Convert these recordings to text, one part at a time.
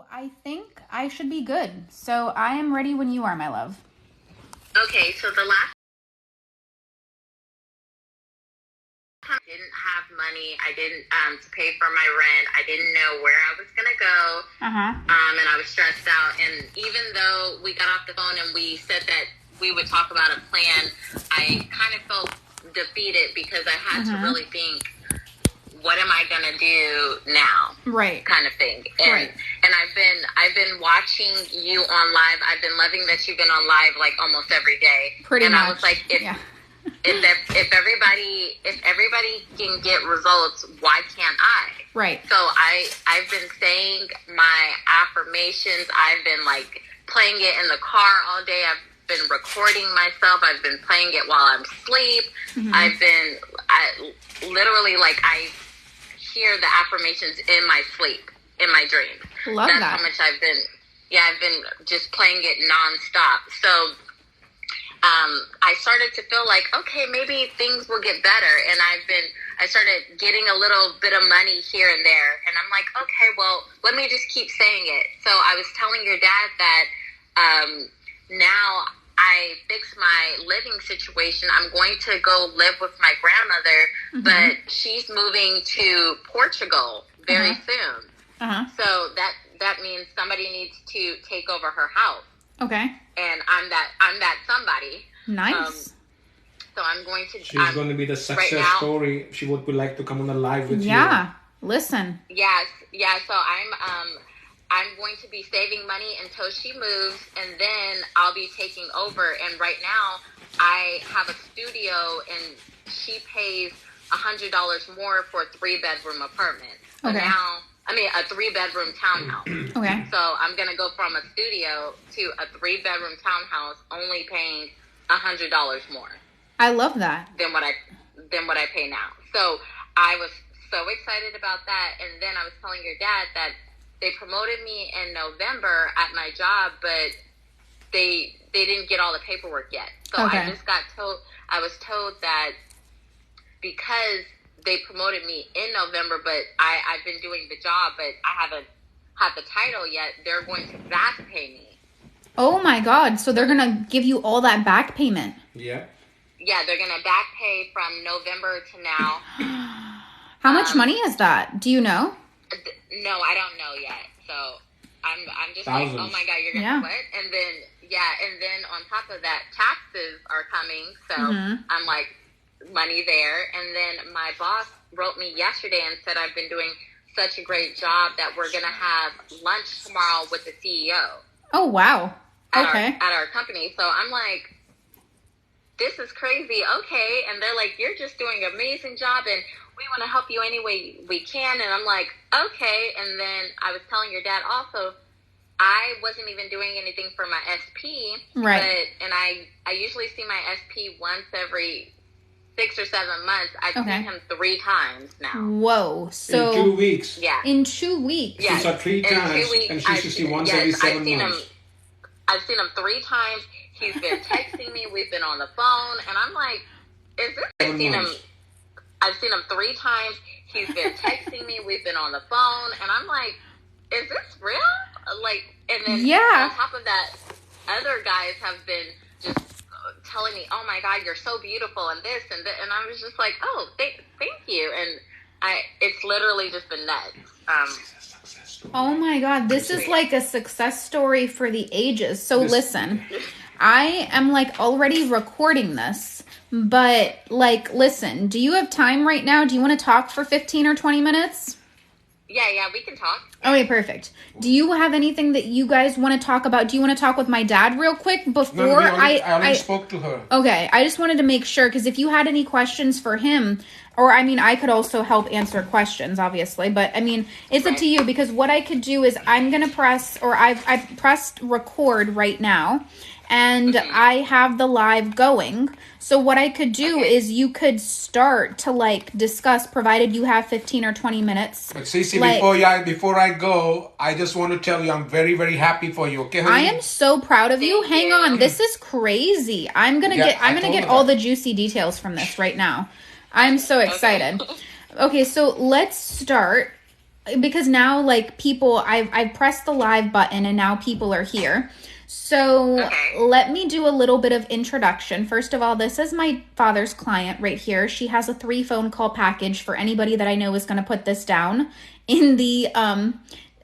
I think I should be good. So I am ready when you are, my love. Okay, so the last time I didn't have money. I didn't to pay for my rent. I didn't know where I was gonna go. And I was stressed out. And even though we got off the phone and we said that we would talk about a plan, I kind of felt defeated because I had to really think, what am I gonna do now? Right. Kind of thing. And I've been watching you on live. I've been loving that you've been on live like almost every day. Pretty much. And I was like, if everybody can get results, why can't I? Right. So I've been saying my affirmations. I've been like playing it in the car all day. I've been recording myself. I've been playing it while I'm asleep. I hear the affirmations in my sleep, in my dreams. That's how much I've been just playing it nonstop. So I started to feel like, okay, maybe things will get better. And I started getting a little bit of money here and there. And I'm like, okay, well, let me just keep saying it. So I was telling your dad that now I fixed my living situation. I'm going to go live with my grandmother, but she's moving to Portugal very soon. So that means somebody needs to take over her house. Okay. And I'm that somebody. Nice. So I'm going to. She's going to be the success story. She would like to come on the live with you. Yeah. Listen. Yes. Yeah. So I'm going to be saving money until she moves, and then I'll be taking over. And right now, I have a studio, and she pays $100 more for a 3-bedroom apartment. So now, a 3-bedroom townhouse. Okay. So I'm gonna go from a studio to a 3-bedroom townhouse, only paying $100 more. I love that. Than what I pay now. So I was so excited about that, and then I was telling your dad that they promoted me in November at my job, but they didn't get all the paperwork yet. So I just got told. I was told that because they promoted me in November, but I've been doing the job, but I haven't had the title yet. They're going to back pay me. Oh my God! So they're gonna give you all that back payment? Yeah. Yeah, they're gonna back pay from November to now. How much money is that? Do you know? No, I don't know yet. So I'm just Thousands. like, oh my God, you're gonna what? And then on top of that, taxes are coming. So I'm like, money there. And then my boss wrote me yesterday and said I've been doing such a great job that we're gonna have lunch tomorrow with the CEO. Oh wow. At our company. So I'm like, this is crazy. Okay. And they're like, you're just doing an amazing job, and we want to help you any way we can. And I'm like, okay. And then I was telling your dad also, I wasn't even doing anything for my SP. Right. And I usually see my SP once every 6 or 7 months. I've seen him 3 times now. Whoa. So in 2 weeks. Yeah. In 2 weeks. Yeah. She saw 3 times, and she should see once every 7 months. I've seen him 3 times. He's been texting me. We've been on the phone, and I'm like, is this? I've seen him 3 times. He's been texting me. We've been on the phone, and I'm like, is this real? Like, and then on top of that, other guys have been just telling me, oh my God, you're so beautiful, and this and that, and I was just like, oh, thank you, and it's literally just been nuts. Oh my God, this is like a success story for the ages. So listen, I am like already recording this, but like, listen, do you have time right now? Do you want to talk for 15 or 20 minutes? Yeah, we can talk. Okay, perfect. Do you have anything that you guys want to talk about? Do you want to talk with my dad real quick before I already spoke to her. Okay, I just wanted to make sure, because if you had any questions for him, or I mean, I could also help answer questions, obviously, but I mean, it's up to you, because what I could do is I'm going to press, or I've pressed record right now, and I have the live going. So what I could do is you could start to like discuss, provided you have 15 or 20 minutes. But Cece, before I go, I just want to tell you I'm very, very happy for you. Okay, honey? I am so proud of you. Hang on, this is crazy. I'm gonna get all the juicy details from this right now. I'm so excited. Okay, so let's start. because now like people, I've pressed the live button and now people are here. So let me do a little bit of introduction. First of all, this is my father's client right here. She has a 3 phone call package for anybody that I know is going to put this down in the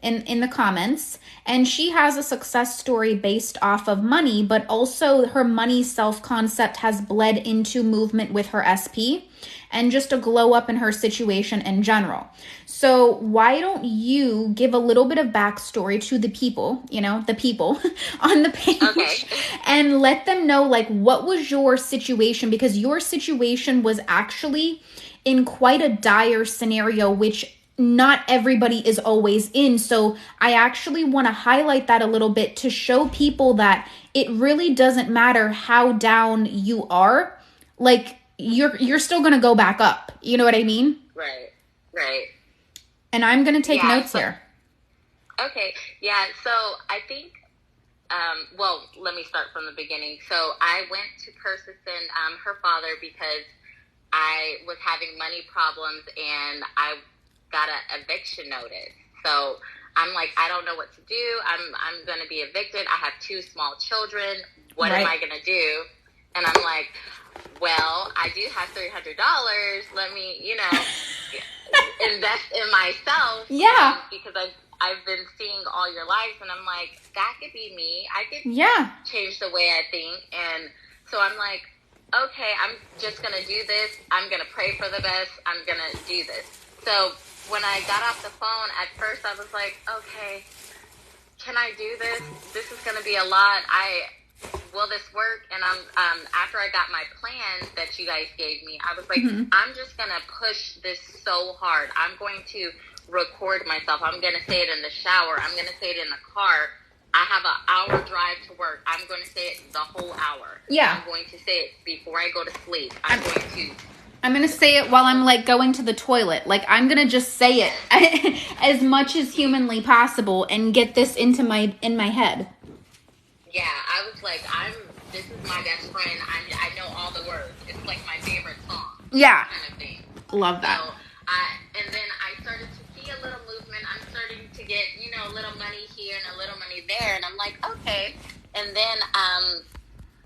in the comments. And she has a success story based off of money, but also her money self-concept has bled into movement with her SP and just a glow up in her situation in general. So why don't you give a little bit of backstory to the people, the people on the page, and let them know like what was your situation, because your situation was actually in quite a dire scenario, which not everybody is always in. So I actually want to highlight that a little bit to show people that it really doesn't matter how down you are. Like you're still going to go back up. You know what I mean? Right. And I'm going to take notes here. Okay. Yeah. So I think, well, let me start from the beginning. So I went to Persisting, her father, because I was having money problems and I got an eviction notice. So I'm like, I don't know what to do. I'm going to be evicted. I have 2 small children. What am I going to do? And I'm like, well, I do have $300. Let me, invest in myself. Yeah. Because I've been seeing all your lives, and I'm like, that could be me. I could change the way I think. And so I'm like, okay, I'm just going to do this. I'm going to pray for the best. I'm going to do this. So when I got off the phone, at first I was like, okay, can I do this? This is going to be a lot. Will this work? And after I got my plan that you guys gave me, I was like, I'm just going to push this so hard. I'm going to record myself. I'm going to say it in the shower. I'm going to say it in the car. I have an hour drive to work. I'm going to say it the whole hour. Yeah. I'm going to say it before I go to sleep. I'm going to say it while I'm like going to the toilet. Like I'm going to just say it as much as humanly possible and get this in my head. Yeah, I was like, this is my best friend. I know all the words. It's like my favorite song. Yeah. Kind of thing. Love that. So, and then I started to see a little movement. I'm starting to get, a little money here and a little money there. And I'm like, okay. And then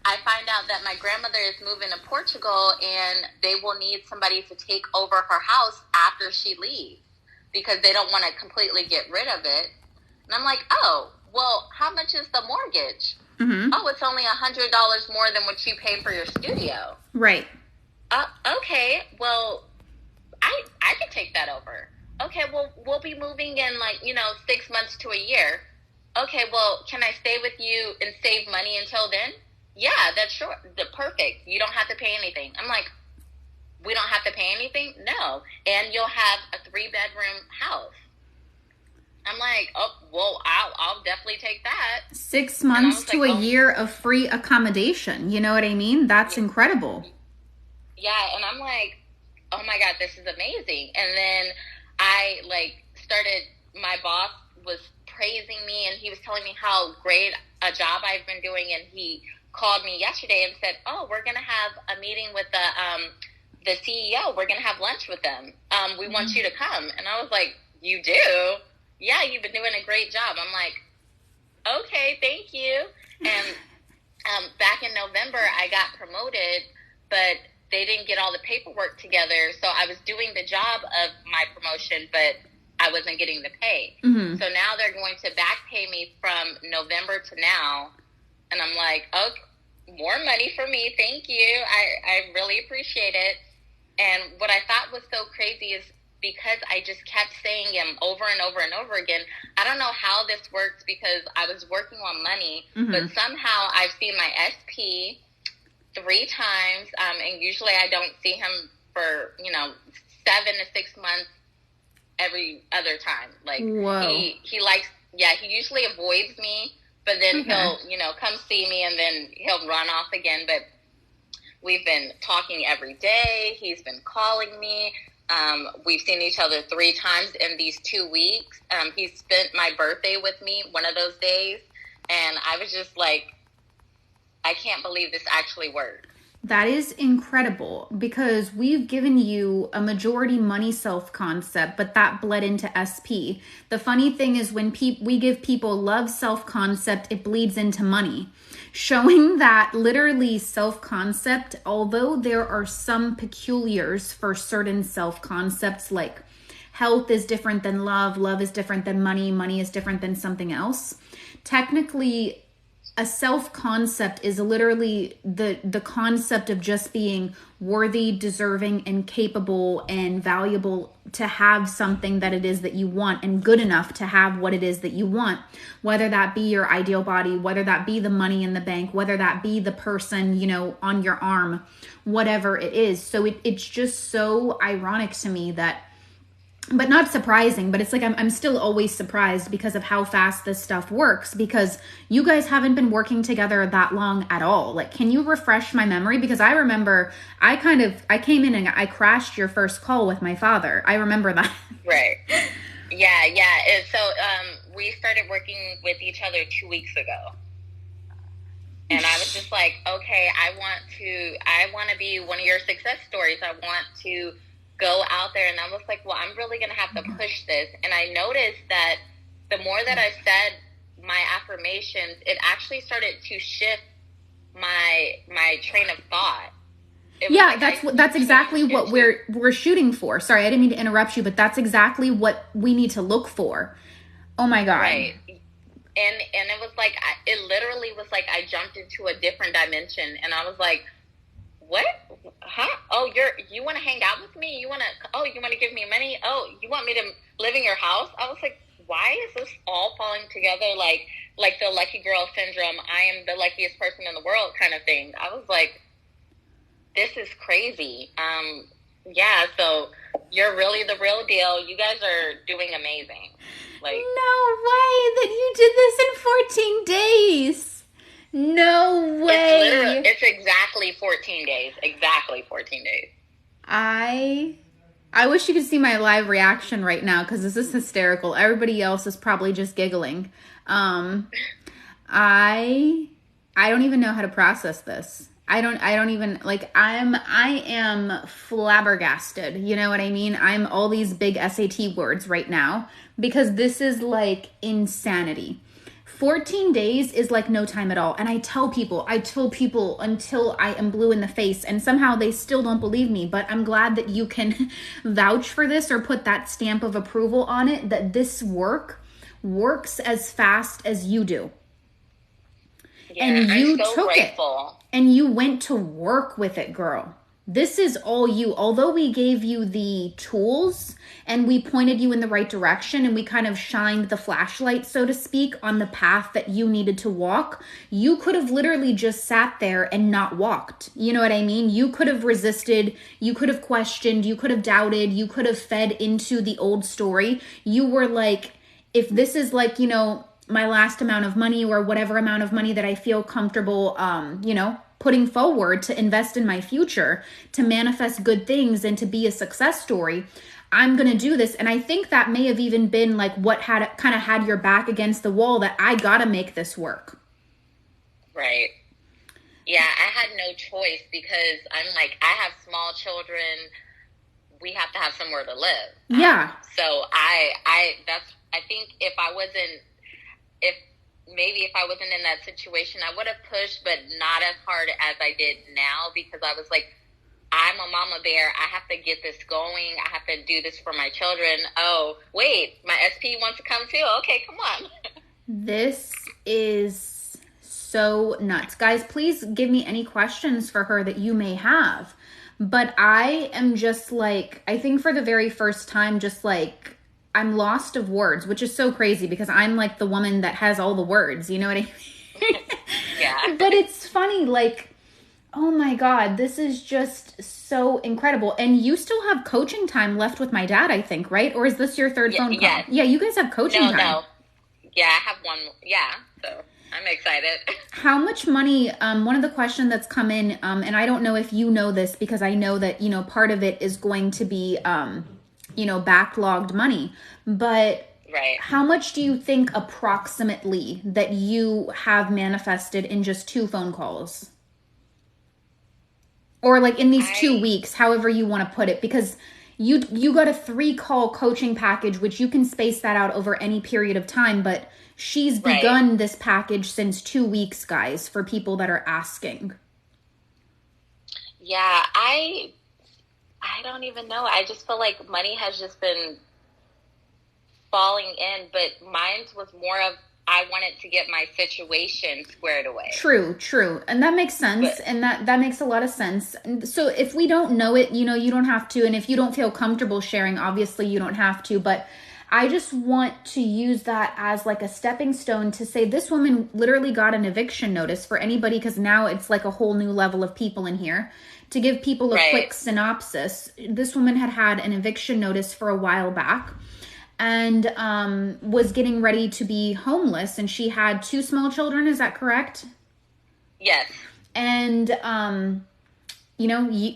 I find out that my grandmother is moving to Portugal and they will need somebody to take over her house after she leaves because they don't want to completely get rid of it. And I'm like, oh, well, how much is the mortgage? Oh, it's only $100 more than what you pay for your studio. Right. Okay, well, I could take that over. Okay, well, we'll be moving in 6 months to a year. Okay, well, can I stay with you and save money until then? Yeah, that's sure. Perfect. You don't have to pay anything. I'm like, we don't have to pay anything? No. And you'll have a 3-bedroom house. I'm like, oh, well, I'll definitely take that. 6 months to a year of free accommodation. You know what I mean? That's incredible. Yeah, and I'm like, oh my God, this is amazing. And then I started, my boss was praising me and he was telling me how great a job I've been doing. And he called me yesterday and said, oh, we're going to have a meeting with the CEO. We're going to have lunch with them. We want you to come. And I was like, you do? Yeah, you've been doing a great job. I'm like, okay, thank you. And back in November, I got promoted, but they didn't get all the paperwork together. So I was doing the job of my promotion, but I wasn't getting the pay. So now they're going to back pay me from November to now. And I'm like, okay, more money for me. Thank you. I really appreciate it. And what I thought was so crazy is because I just kept saying him over and over and over again. I don't know how this works because I was working on money, but somehow I've seen my SP 3 times, and usually I don't see him for 7 to 6 months every other time. Like he likes, he usually avoids me, but then he'll come see me and then he'll run off again. But we've been talking every day. He's been calling me. We've seen each other 3 times in these 2 weeks. He spent my birthday with me one of those days. And I was just like, I can't believe this actually worked. That is incredible because we've given you a majority money self-concept, but that bled into SP. The funny thing is when we give people love self-concept, it bleeds into money, showing that literally self-concept, although there are some peculiars for certain self-concepts, like health is different than love is different than money is different than something else. Technically, a self-concept is literally the concept of just being worthy, deserving, and capable and valuable to have something that it is that you want, and good enough to have what it is that you want, whether that be your ideal body, whether that be the money in the bank, whether that be the person, on your arm, whatever it is. So it's just so ironic to me that, but not surprising, but it's like I'm still always surprised because of how fast this stuff works, because you guys haven't been working together that long at all. Like, can you refresh my memory? Because I remember I came in and I crashed your first call with my father. I remember that. Right. Yeah. And so we started working with each other 2 weeks ago. And I was just like, okay, I want to be one of your success stories. I want to go out there. And I was like, well, I'm really going to have to push this. And I noticed that the more that I said my affirmations, it actually started to shift my train of thought. Yeah, that's exactly what we're shooting for. Sorry, I didn't mean to interrupt you, but that's exactly what we need to look for. Oh my God. Right. And it was like, it literally was like I jumped into a different dimension, and I was like, what? Huh? Oh, you want to hang out with me? You want to give me money? Oh, you want me to live in your house? I was like, why is this all falling together like the lucky girl syndrome? I am the luckiest person in the world kind of thing. I was like, this is crazy. Yeah, so you're really the real deal. You guys are doing amazing. Like, no way that you did this in 14 days. No way. It's exactly 14 days. Exactly 14 days. I wish you could see my live reaction right now, because this is hysterical. Everybody else is probably just giggling. I don't even know how to process this. I don't even, like, I am flabbergasted. You know what I mean? I'm all these big SAT words right now, because this is like insanity. 14 days is like no time at all. And I tell people until I am blue in the face, and somehow they still don't believe me. But I'm glad that you can vouch for this or put that stamp of approval on it, that this works as fast as you do. Yeah, and you I'm so took grateful. it and you went to work with it, girl. This is all you. Although we gave you the tools and we pointed you in the right direction and we kind of shined the flashlight, so to speak, on the path that you needed to walk, you could have literally just sat there and not walked. You know what I mean? You could have resisted, you could have questioned, you could have doubted, you could have fed into the old story. You were like, if this is like, my last amount of money or whatever amount of money that I feel comfortable, putting forward to invest in my future, to manifest good things and to be a success story, I'm going to do this. And I think that may have even been like what had your back against the wall, that I got to make this work. Right. Yeah, I had no choice, because I'm like, I have small children. We have to have somewhere to live. Yeah. So I think if I wasn't in that situation, I would have pushed, but not as hard as I did now, because I was like, I'm a mama bear. I have to get this going. I have to do this for my children. Oh, wait, my SP wants to come too. Okay, come on. This is so nuts. Guys, please give me any questions for her that you may have. But I am just like, I think for the very first time, just like, I'm lost of words, which is so crazy because I'm like the woman that has all the words, you know what I mean? Yeah. But it's funny, like, oh my God, this is just so incredible. And you still have coaching time left with my dad, I think, right? Or is this your third phone call? Yes. Yeah, you guys have coaching time. No. Yeah, I have one. Yeah, so I'm excited. How much money, one of the questions that's come in, and I don't know if you know this, because I know that, part of it is going to be, backlogged money, but right. How much do you think approximately that you have manifested in just 2 phone calls? or like in these 2 weeks, however you want to put it, because you got a 3-call coaching package, which you can space that out over any period of time, but she's begun this package since 2 weeks, guys, for people that are asking. Yeah, I don't even know. I just feel like money has just been falling in, but mine was more of, I wanted to get my situation squared away. True. And that makes sense. And that makes a lot of sense. And so if we don't know it, you don't have to. And if you don't feel comfortable sharing, obviously you don't have to. But I just want to use that as like a stepping stone to say this woman literally got an eviction notice for anybody, because now it's like a whole new level of people in here. To give people a quick synopsis, this woman had an eviction notice for a while back, and was getting ready to be homeless, and she had 2 small children. Is that correct? Yes. And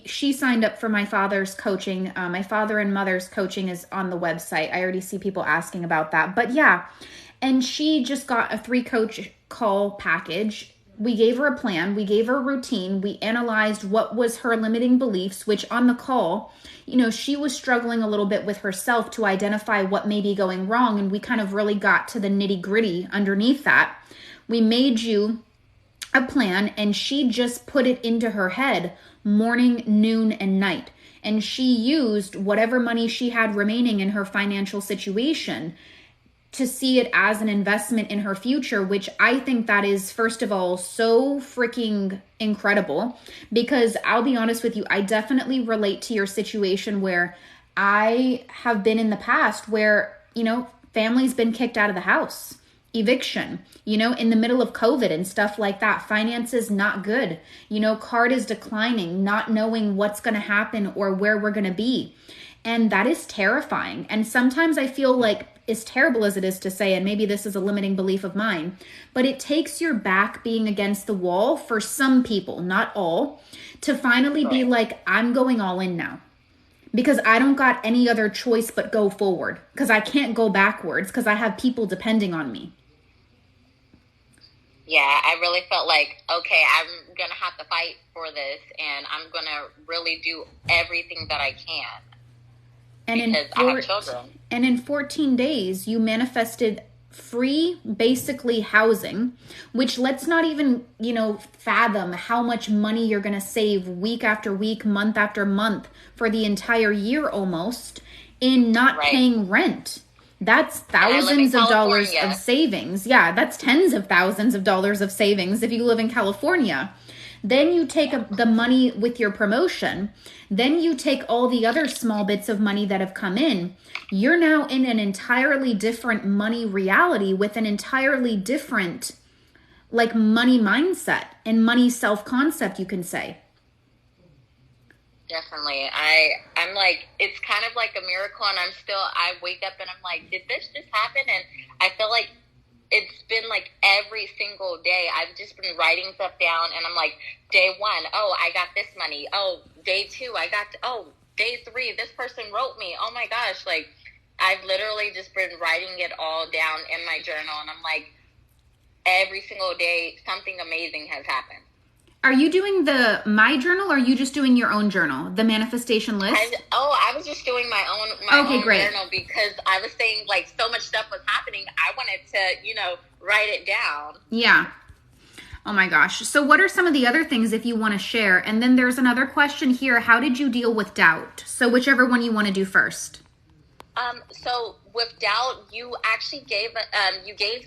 she signed up for my father's coaching. My father and mother's coaching is on the website. I already see people asking about that. But yeah, and she just got a 3-coach call package. We gave her a plan. We gave her a routine. We analyzed what was her limiting beliefs, which on the call, she was struggling a little bit with herself to identify what may be going wrong. And we kind of really got to the nitty gritty underneath that. We made you a plan, and she just put it into her head morning, noon, and night. And she used whatever money she had remaining in her financial situation to see it as an investment in her future, which I think that is, first of all, so freaking incredible, because I'll be honest with you, I definitely relate to your situation where I have been in the past where, family's been kicked out of the house, eviction, in the middle of COVID and stuff like that. Finances not good, card is declining, not knowing what's going to happen or where we're going to be. And that is terrifying. And sometimes I feel like, as terrible as it is to say, and maybe this is a limiting belief of mine, but it takes your back being against the wall for some people, not all, to finally be like, I'm going all in now, because I don't got any other choice but go forward, because I can't go backwards, because I have people depending on me. Yeah, I really felt like, okay, I'm going to have to fight for this, and I'm going to really do everything that I can. And I have children. And in 14 days, you manifested free, basically, housing, which let's not even, fathom how much money you're going to save week after week, month after month for the entire year almost in not paying rent. That's thousands of dollars of savings. Yeah, that's tens of thousands of dollars of savings if you live in California. Then you take the money with your promotion. Then you take all the other small bits of money that have come in. You're now in an entirely different money reality with an entirely different money mindset and money self-concept, you can say. Definitely. I'm like, it's kind of like a miracle, and I wake up and I'm like, did this just happen? And I feel like it's been like every single day I've just been writing stuff down, and I'm like, day 1, oh, I got this money. Oh, day 2, day 3, this person wrote me. Oh my gosh. Like, I've literally just been writing it all down in my journal, and I'm like, every single day something amazing has happened. Are you doing the My Journal, or are you just doing your own journal, the manifestation list? I was just doing my own journal, because I was saying, like, so much stuff was happening. I wanted to, write it down. Yeah. Oh my gosh. So what are some of the other things if you want to share? And then there's another question here. How did you deal with doubt? So whichever one you want to do first. So with doubt, you actually gave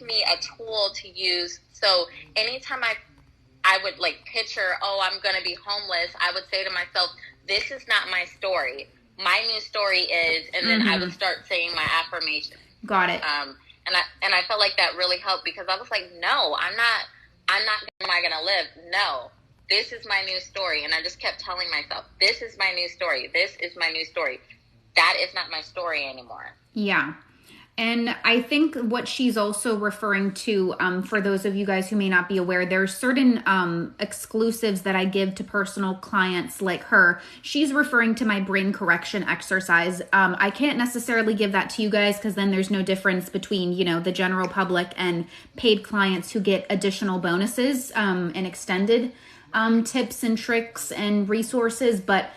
me a tool to use. So anytime I would picture, I'm going to be homeless, I would say to myself, this is not my story. My new story is, and then I would start saying my affirmation. Got it. And I felt like that really helped, because I was like, no, I'm not am I going to live? No, this is my new story. And I just kept telling myself, this is my new story. This is my new story. That is not my story anymore. Yeah. And I think what she's also referring to, for those of you guys who may not be aware, there's certain exclusives that I give to personal clients like her. She's referring to my brain correction exercise. I can't necessarily give that to you guys, because then there's no difference between, the general public and paid clients who get additional bonuses and extended tips and tricks and resources, but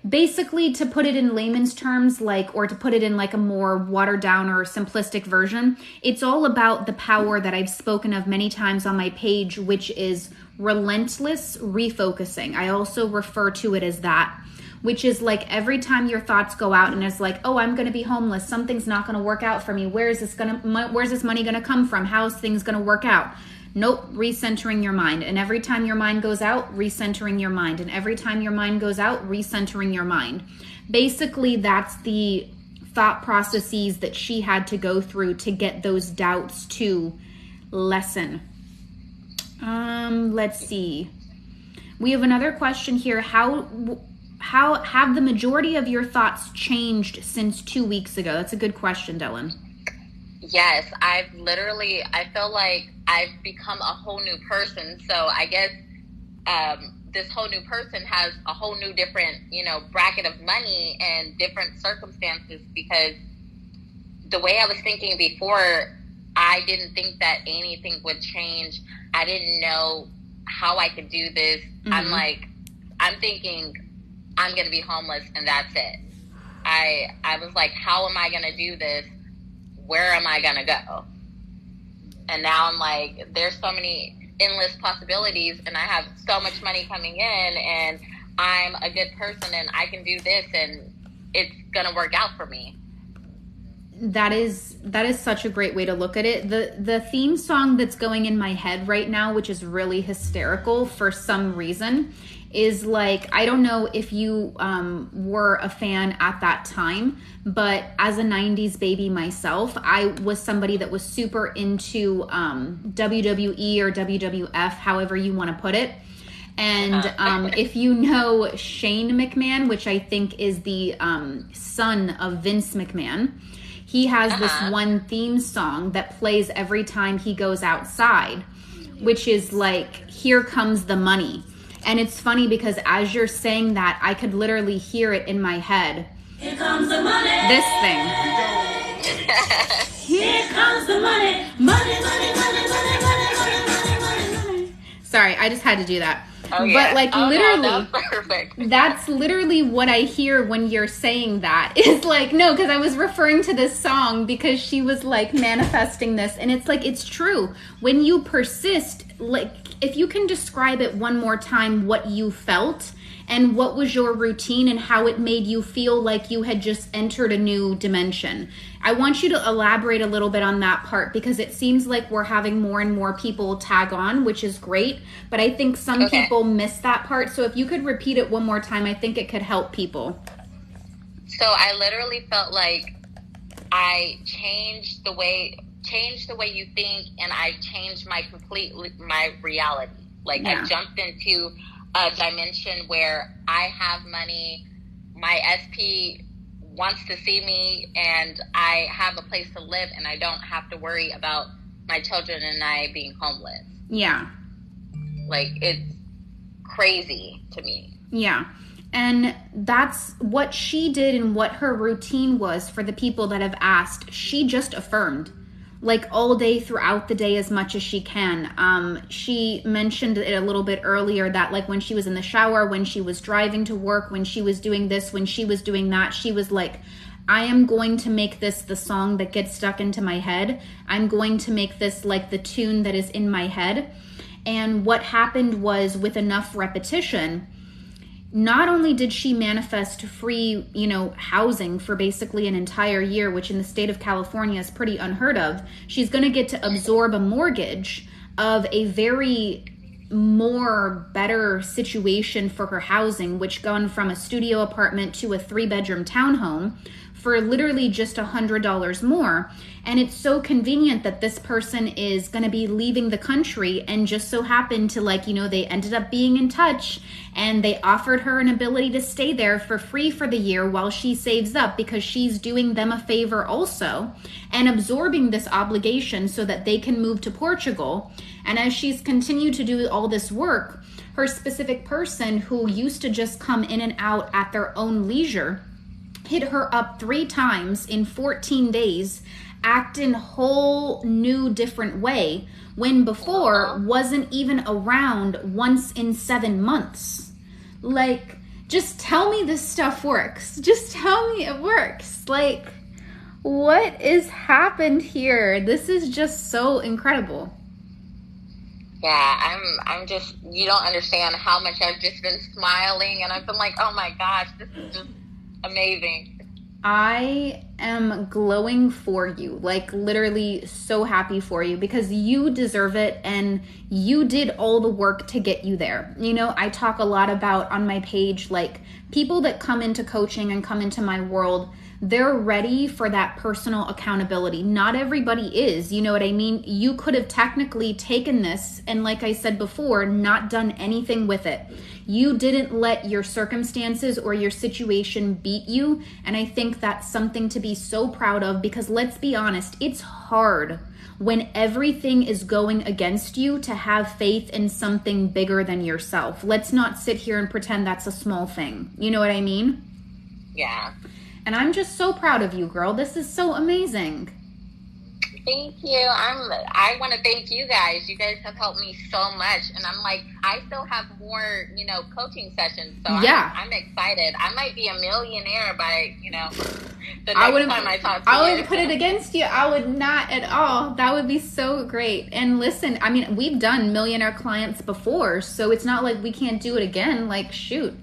basically, to put it in layman's terms, or to put it in like a more watered down or simplistic version, it's all about the power that I've spoken of many times on my page, which is relentless refocusing. I also refer to it as that, which is like every time your thoughts go out and it's like, oh, I'm going to be homeless. Something's not going to work out for me. Where's this money going to come from? How's things going to work out? Nope, recentering your mind. And every time your mind goes out, recentering your mind. And every time your mind goes out, recentering your mind. Basically, that's the thought processes that she had to go through to get those doubts to lessen. Let's see. We have another question here. How have the majority of your thoughts changed since 2 weeks ago? That's a good question, Dylan. Yes, I feel like I've become a whole new person. So I guess this whole new person has a whole new different, bracket of money and different circumstances, because the way I was thinking before, I didn't think that anything would change. I didn't know how I could do this. Mm-hmm. I'm thinking I'm going to be homeless and that's it. I was like, how am I going to do this? Where am I going to go? And now I'm like, there's so many endless possibilities, and I have so much money coming in, and I'm a good person, and I can do this, and it's going to work out for me. That is such a great way to look at it. The theme song that's going in my head right now, which is really hysterical for some reason, is like, I don't know if you were a fan at that time, but as a 90s baby myself, I was somebody that was super into WWE or WWF, however you want to put it. And if you know Shane McMahon, which I think is the son of Vince McMahon, he has this one theme song that plays every time he goes outside, which is like, Here Comes the Money. And it's funny because as you're saying that, I could literally hear it in my head. Here comes the money. This thing. Here comes the money. Money, money, money, money, money, money, money, money, money. Sorry, I just had to do that. Oh, yeah. But like literally, no, that's perfect. That's literally what I hear when you're saying that. It's like, no, because I was referring to this song because she was like manifesting this. And it's like, it's true. When you persist, like, if you can describe it one more time, what you felt and what was your routine and how it made you feel like you had just entered a new dimension. I want you to elaborate a little bit on that part, because it seems like we're having more and more people tag on, which is great. But I think some people miss that part. So if you could repeat it one more time, I think it could help people. So I literally felt like I changed the way you think, and I changed my reality. Like, I jumped into a dimension where I have money, my SP wants to see me, and I have a place to live, and I don't have to worry about my children and I being homeless. Yeah. Like, it's crazy to me. Yeah. And that's what she did and what her routine was for the people that have asked. She just affirmed, like, all day throughout the day as much as she can. She mentioned it a little bit earlier that, like, when she was in the shower, when she was driving to work, when she was doing this, when she was doing that, she was like, I am going to make this the song that gets stuck into my head. I'm going to make this like the tune that is in my head. And what happened was, with enough repetition, not only did she manifest free, housing for basically an entire year, which in the state of California is pretty unheard of, she's going to get to absorb a mortgage of a very more better situation for her housing, which gone from a studio apartment to a 3-bedroom townhome for literally just $100 more. And it's so convenient that this person is going to be leaving the country, and just so happened to, they ended up being in touch, and they offered her an ability to stay there for free for the year while she saves up, because she's doing them a favor also and absorbing this obligation so that they can move to Portugal. And as she's continued to do all this work, her specific person, who used to just come in and out at their own leisure, hit her up 3 times in 14 days, act in whole new different way when before wasn't even around once in 7 months. Like, just tell me this stuff works. Just tell me it works. Like, what is happened here? This is just so incredible. Yeah, I'm just, you don't understand how much I've just been smiling, and I've been like, oh my gosh, this is just amazing. I am glowing for you, like literally so happy for you, because you deserve it and you did all the work to get you there. You know, I talk a lot about on my page, like people that come into coaching and come into my world, they're ready for that personal accountability. Not everybody is, you know what I mean? You could have technically taken this and, like I said before, not done anything with it. You didn't let your circumstances or your situation beat you. And I think that's something to be so proud of, because let's be honest, it's hard when everything is going against you to have faith in something bigger than yourself. Let's not sit here and pretend that's a small thing. You know what I mean? Yeah. And I'm just so proud of you, girl. This is so amazing. Thank you. I want to thank you guys. You guys have helped me so much. And I'm like, I still have more, coaching sessions. So yeah. I'm excited. I might be a millionaire by, the next time I talk to you. I wouldn't put it against you. I would not at all. That would be so great. And listen, I mean, we've done millionaire clients before, so it's not like we can't do it again. Like, shoot.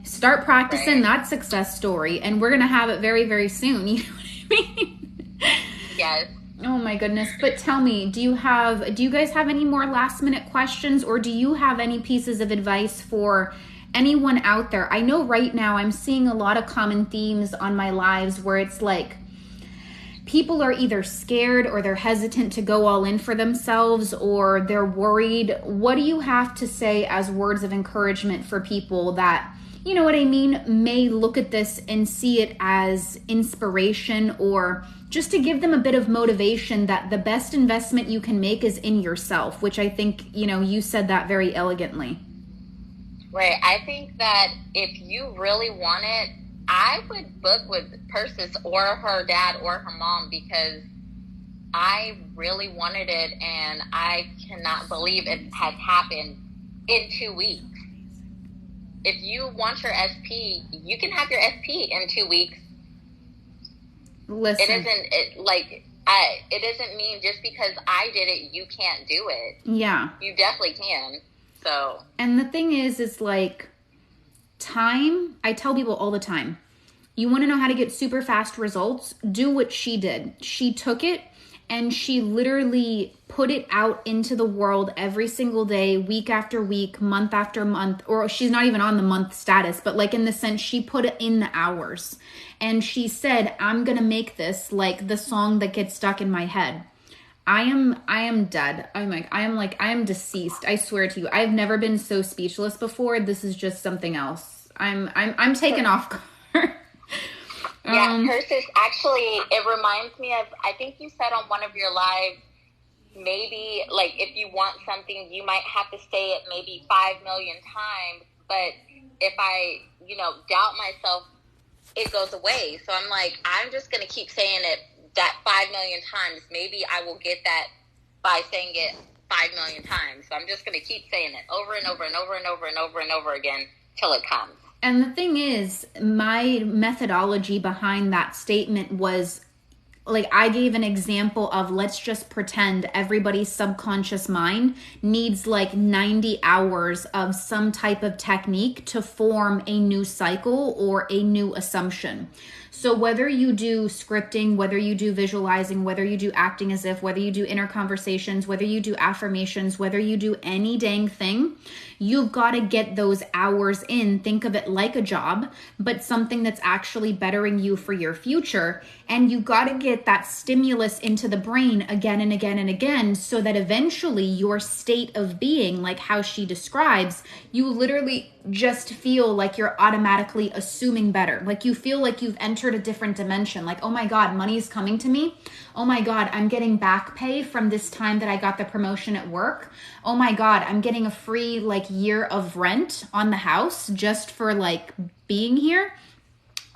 Start practicing that success story, and we're going to have it very, very soon. You know what I mean? Yes. Oh my goodness. But tell me, do you guys have any more last minute questions, or do you have any pieces of advice for anyone out there? I know right now I'm seeing a lot of common themes on my lives where it's like people are either scared or they're hesitant to go all in for themselves, or they're worried. What do you have to say as words of encouragement for people that, you know what I mean, may look at this and see it as inspiration, or just to give them a bit of motivation that the best investment you can make is in yourself, which I think, you said that very elegantly. Right. I think that if you really want it, I would book with Persis or her dad or her mom, because I really wanted it, and I cannot believe it has happened in 2 weeks. If you want your SP, you can have your SP in 2 weeks. Listen. It doesn't mean just because I did it, you can't do it. Yeah. You definitely can. So. And the thing is like time, I tell people all the time, you want to know how to get super fast results? Do what she did. She took it and she literally put it out into the world every single day, week after week, month after month, or she's not even on the month status, but like in the sense she put it in the hours. And she said, I'm going to make this like the song that gets stuck in my head. I am dead. I am deceased. I swear to you, I've never been so speechless before. This is just something else. I'm taken off guard. Yeah, Persis, actually, it reminds me of, I think you said on one of your lives, maybe, like, if you want something, you might have to say it maybe 5 million times, but if I, doubt myself, it goes away. So I'm like, I'm just going to keep saying it that 5 million times. Maybe I will get that by saying it 5 million times. So I'm just going to keep saying it over and over and over and over and over and over again till it comes. And the thing is, my methodology behind that statement was, like, I gave an example of, let's just pretend everybody's subconscious mind needs like 90 hours of some type of technique to form a new cycle or a new assumption. So whether you do scripting, whether you do visualizing, whether you do acting as if, whether you do inner conversations, whether you do affirmations, whether you do any dang thing, you've got to get those hours in. Think of it like a job, but something that's actually bettering you for your future. And you got to get that stimulus into the brain again and again and again, so that eventually your state of being, like how she describes, you literally just feel like you're automatically assuming better. Like you feel like you've entered a different dimension. Like, oh my God, money's coming to me. Oh my God, I'm getting back pay from this time that I got the promotion at work. Oh my God, I'm getting a free like year of rent on the house just for like being here.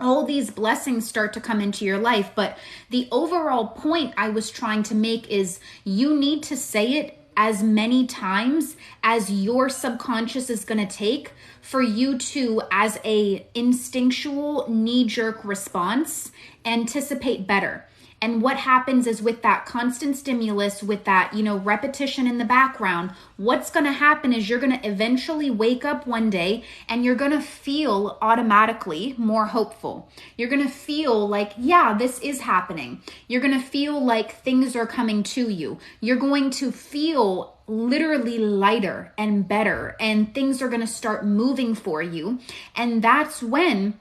all these blessings start to come into your life. But the overall point I was trying to make is you need to say it as many times as your subconscious is going to take for you to, as a instinctual knee-jerk response, anticipate better. And what happens is with that constant stimulus, with that, repetition in the background, what's going to happen is you're going to eventually wake up one day and you're going to feel automatically more hopeful. You're going to feel like, yeah, this is happening. You're going to feel like things are coming to you. You're going to feel literally lighter and better, and things are going to start moving for you. And that's when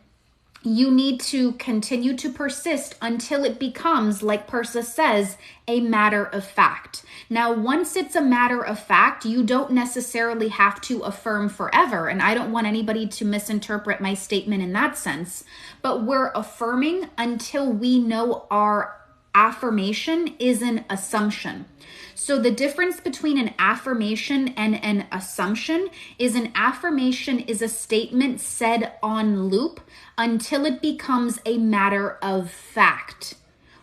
you need to continue to persist until it becomes, like Persis says, a matter of fact. Now, once it's a matter of fact, you don't necessarily have to affirm forever. And I don't want anybody to misinterpret my statement in that sense. But we're affirming until we know our affirmation is an assumption. So the difference between an affirmation and an assumption is an affirmation is a statement said on loop until it becomes a matter of fact.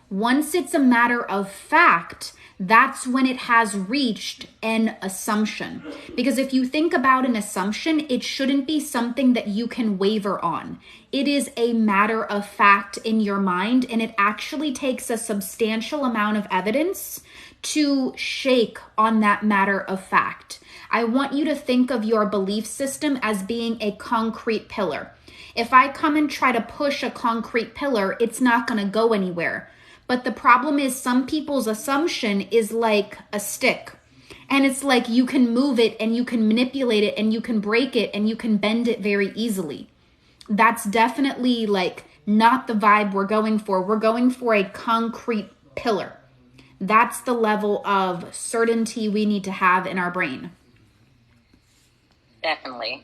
Once it's a matter of fact, that's when it has reached an assumption. Because if you think about an assumption, it shouldn't be something that you can waver on. It is a matter of fact in your mind, and it actually takes a substantial amount of evidence to shake on that matter of fact. I want you to think of your belief system as being a concrete pillar. If I come and try to push a concrete pillar, it's not going to go anywhere. But the problem is some people's assumption is like a stick. And it's like you can move it and you can manipulate it and you can break it and you can bend it very easily. That's definitely like not the vibe we're going for. We're going for a concrete pillar. That's the level of certainty we need to have in our Definitely.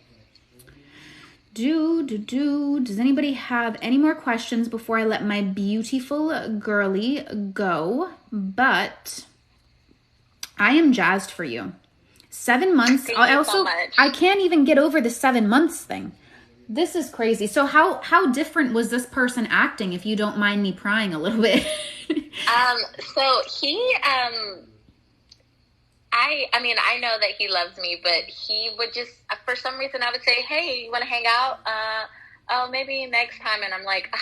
Does anybody have any more questions before I let my beautiful girly go? But I am jazzed for you. 7 months. Thank you so much. I can't even get over the 7 months thing. This is crazy. So how different was this person acting, if you don't mind me prying a little bit? So he, I mean, I know that he loves me, but he would just, for some reason, I would say, hey, you want to hang out? Oh, maybe next time. And I'm like,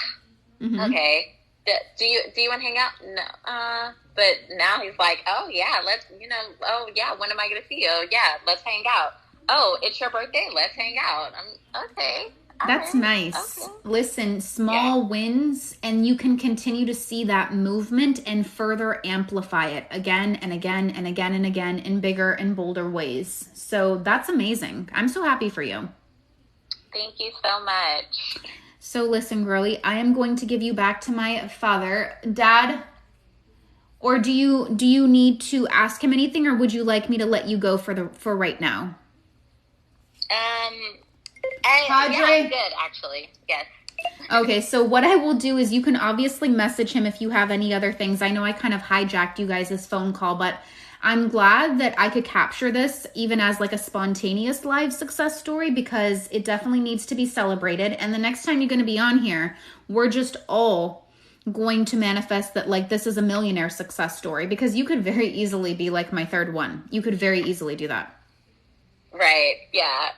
okay. Do you want to hang out? No. But now he's like, oh yeah, let's, oh yeah, when am I going to see you? Oh, yeah, let's hang out. Oh, it's your birthday. Let's hang out. I'm okay. That's nice. Okay. Listen, small wins, and you can continue to see that movement and further amplify it again and again and again and again in bigger and bolder ways. So that's amazing. I'm so happy for you. Thank you so much. So listen, girly, I am going to give you back to my father. Dad, or do you need to ask him anything, or would you like me to let you go for right now? Yeah, I'm good, actually. Yes. Okay, so what I will do is you can obviously message him if you have any other things. I know I kind of hijacked you guys' phone call, but I'm glad that I could capture this even as like a spontaneous live success story, because it definitely needs to be celebrated. And the next time you're going to be on here, we're just all going to manifest that like this is a millionaire success story, because you could very easily be like my third one. You could very easily do that. Right. Yeah.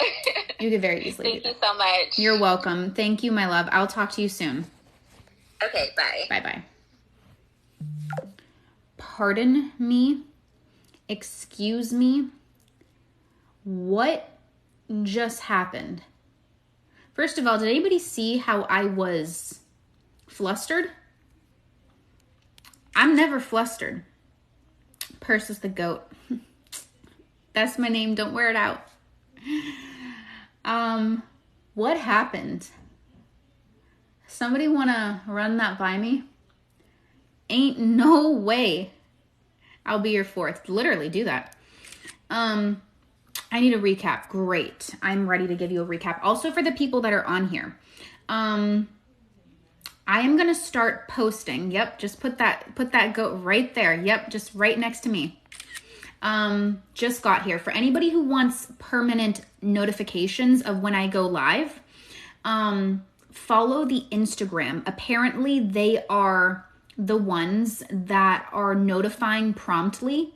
You could very easily Thank you so much. You're welcome. Thank you, my love. I'll talk to you soon. Okay. Bye. Bye-bye. Pardon me. Excuse me. What just happened? First of all, did anybody see how I was flustered? I'm never flustered. Persis the goat. That's my name. Don't wear it out. What happened? Somebody want to run that by me? Ain't no way I'll be your fourth. Literally do that. I need a recap. Great. I'm ready to give you a recap. Also for the people that are on here. I am going to start posting. Yep. Just put that goat right there. Yep. Just right next to me. Just got here. For anybody who wants permanent notifications of when I go live, follow the Instagram. Apparently, they are the ones that are notifying promptly.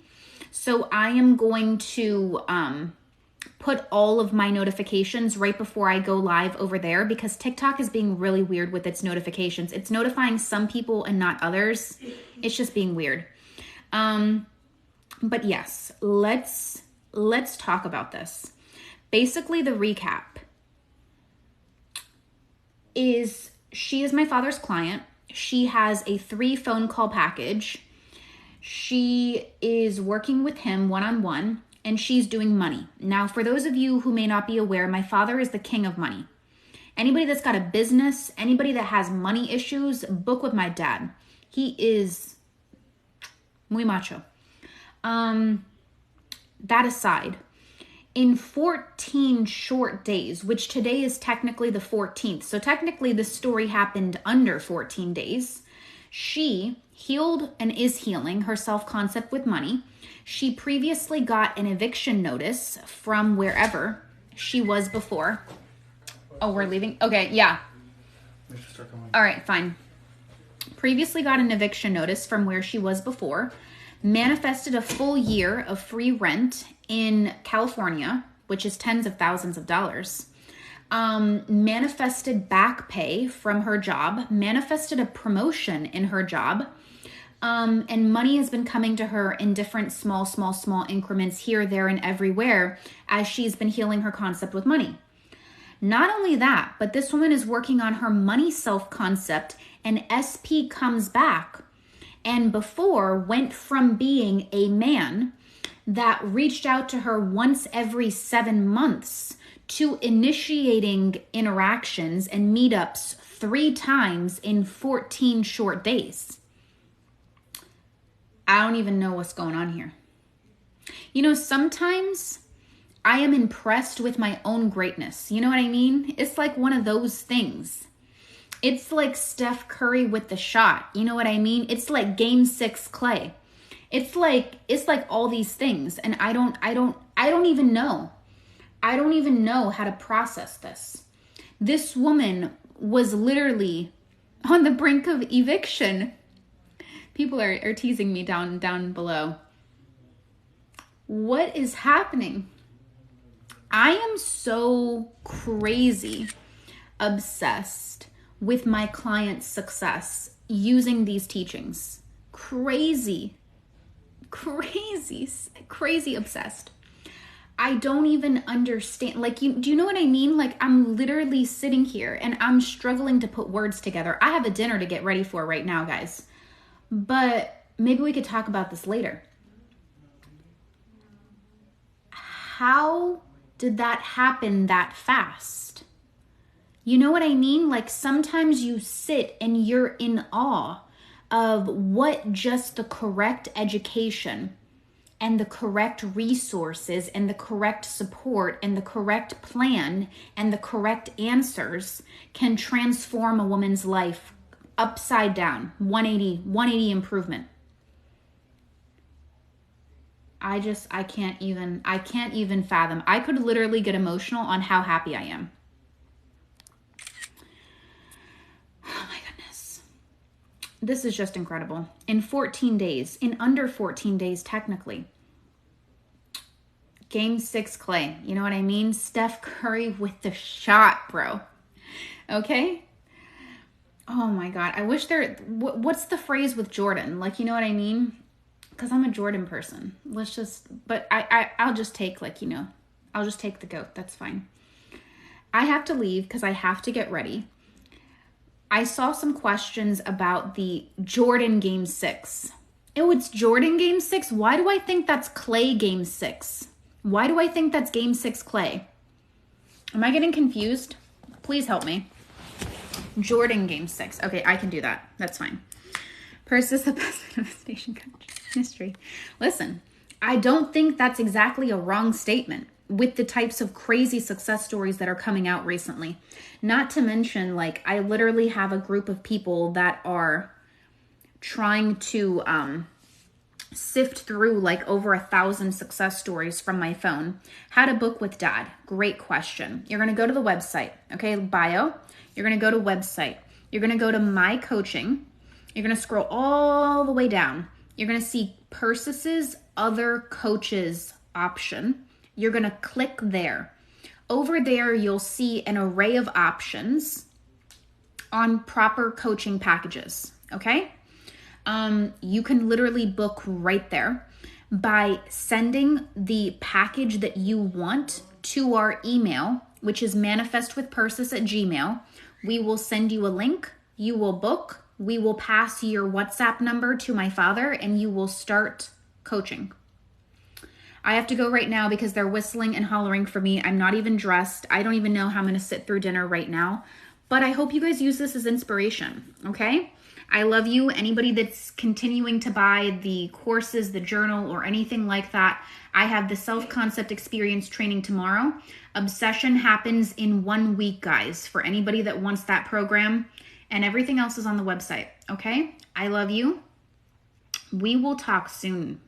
So I am going to put all of my notifications right before I go live over there, because TikTok is being really weird with its notifications. It's notifying some people and not others. It's just being weird. But yes, let's talk about this. Basically, the recap is she is my father's client. She has a 3 phone call package. She is working with him one-on-one, and she's doing money. Now, for those of you who may not be aware, my father is the king of money. Anybody that's got a business, anybody that has money issues, book with my dad. He is muy macho. That aside, in 14 short days, which today is technically the 14th, so technically the story happened under 14 days, she healed and is healing her self-concept with money. She previously got an eviction notice from wherever she was before. Oh, we're leaving? Okay, yeah. All right, fine. Previously got an eviction notice from where she was before. Manifested a full year of free rent in California, which is tens of thousands of dollars. Manifested back pay from her job. Manifested a promotion in her job. And money has been coming to her in different small increments here, there, and everywhere as she's been healing her concept with money. Not only that, but this woman is working on her money self-concept, and SP comes back. And before went from being a man that reached out to her once every 7 months to initiating interactions and meetups 3 times in 14 short days. I don't even know what's going on here. You know, sometimes I am impressed with my own greatness. You know what I mean? It's like one of those things. It's like Steph Curry with the shot. You know what I mean? It's like Game 6 Clay. It's like all these things, and I don't even know. I don't even know how to process this. This woman was literally on the brink of eviction. People are teasing me down below. What is happening? I am so crazy obsessed with my client's success using these teachings. Crazy obsessed. I don't even understand. Like, do you know what I mean? Like, I'm literally sitting here and I'm struggling to put words together. I have a dinner to get ready for right now, guys. But maybe we could talk about this later. How did that happen that fast? You know what I mean? Like, sometimes you sit and you're in awe of what just the correct education and the correct resources and the correct support and the correct plan and the correct answers can transform a woman's life upside down, 180 improvement. I can't even fathom. I could literally get emotional on how happy I am. Oh my goodness. This is just incredible. In 14 days, in under 14 days technically. Game 6 Clay. You know what I mean? Steph Curry with the shot, bro. Okay? Oh my God. I wish what's the phrase with Jordan? Like, you know what I mean? Because I'm a Jordan person. I'll just take I'll just take the GOAT. That's fine. I have to leave because I have to get ready. I saw some questions about the Jordan Game 6. Oh, it's Jordan Game 6? Why do I think that's Clay Game 6? Why do I think that's Game 6 Clay? Am I getting confused? Please help me. Jordan Game 6. Okay, I can do that. That's fine. Purse is the best manifestation history. Listen, I don't think that's exactly a wrong statement with the types of crazy success stories that are coming out recently. Not to mention, like, I literally have a group of people that are trying to sift through like over 1,000 success stories from my phone. How to book with dad? Great question. You're going to go to the website, okay? Bio. You're going to go to website. You're going to go to my coaching. You're going to scroll all the way down. You're going to see Persist's other coaches option. You're going to click there. Over there, you'll see an array of options on proper coaching packages, okay? You can literally book right there by sending the package that you want to our email, which is manifestwithpersis@gmail.com. We will send you a link. You will book. We will pass your WhatsApp number to my father, and you will start coaching. I have to go right now because they're whistling and hollering for me. I'm not even dressed. I don't even know how I'm going to sit through dinner right now. But I hope you guys use this as inspiration, okay? I love you. Anybody that's continuing to buy the courses, the journal, or anything like that, I have the self-concept experience training tomorrow. Obsession happens in 1 week, guys, for anybody that wants that program. And everything else is on the website, okay? I love you. We will talk soon.